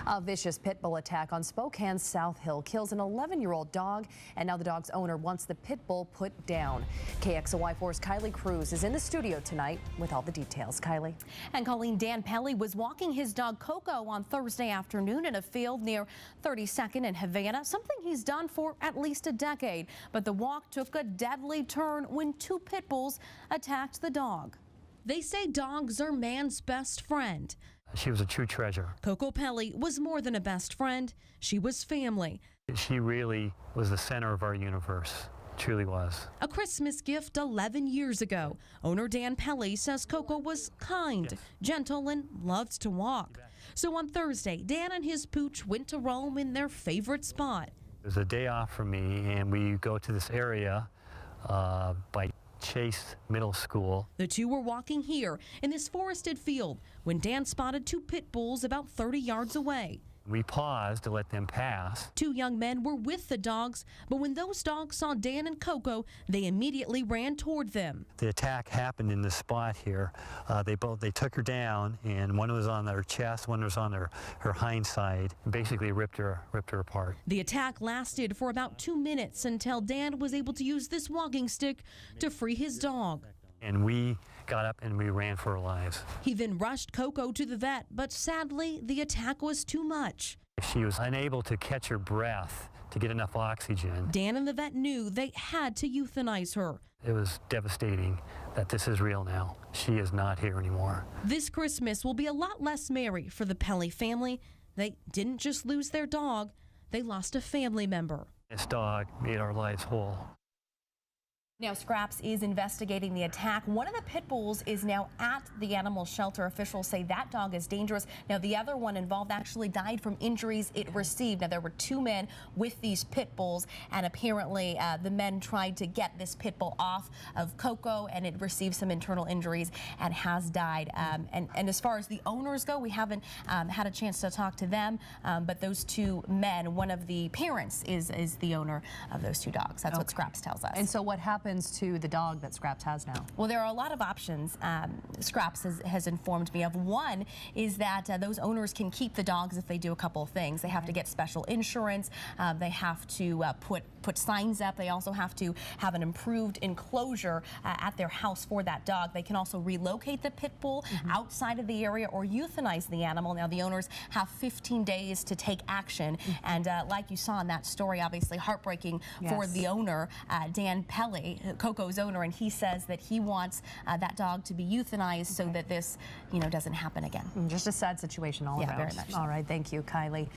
A vicious pit bull attack on Spokane's South Hill kills an 11-year-old dog, and now the dog's owner wants the pit bull put down. KXLY 4's Kylee Cruz is in the studio tonight with all the details. Kylee. And Colleen, Dan Pelly was walking his dog Coco on Thursday afternoon in a field near 32nd and Havana, something he's done for at least a decade. But the walk took a deadly turn when two pit bulls attacked the dog. They say dogs are man's best friend. She was a true treasure. Coco Pelly was more than a best friend. She was family. She really was the center of our universe. Truly was. A Christmas gift 11 years ago. Owner Dan Pelly says Coco was kind, gentle, and loved to walk. So on Thursday, Dan and his pooch went to roam in their favorite spot. It was a day off for me, and we go to this area by Chase Middle School. The two were walking here in this forested field when Dan spotted two pit bulls about 30 yards away. We paused to let them pass. Two young men were with the dogs, but when those dogs saw Dan and Coco, they immediately ran toward them. The attack happened in this spot here. They took her down, and one was on her chest, one was on her hind side, and basically ripped her apart. The attack lasted for about 2 minutes until Dan was able to use this walking stick to free his dog. And we got up and we ran for our lives. He then rushed Coco to the vet, but sadly, the attack was too much. She was unable to catch her breath to get enough oxygen. Dan and the vet knew they had to euthanize her. It was devastating that this is real now. She is not here anymore. This Christmas will be a lot less merry for the Pelly family. They didn't just lose their dog, they lost a family member. This dog made our lives whole. Now, Scraps is investigating the attack. One of the pit bulls is now at the animal shelter. Officials say that dog is dangerous. Now, the other one involved actually died from injuries it received. Now, there were two men with these pit bulls, and apparently the men tried to get this pit bull off of Coco, and it received some internal injuries and has died. And as far as the owners go, we haven't had a chance to talk to them, but those two men, one of the parents is the owner of those two dogs. That's what Scraps tells us. And so what happens to the dog that Scraps has now? Well, there are a lot of options Scraps has informed me of. One is that those owners can keep the dogs if they do a couple of things. They have to get special insurance. They have to put signs up. They also have to have an improved enclosure at their house for that dog. They can also relocate the pit bull outside of the area or euthanize the animal. Now, the owners have 15 days to take action. And like you saw in that story, obviously heartbreaking for the owner, Dan Pelly, Coco's owner, and he says that he wants that dog to be euthanized so that this, doesn't happen again. Just a sad situation all around. Very much so. All right, thank you, Kylee.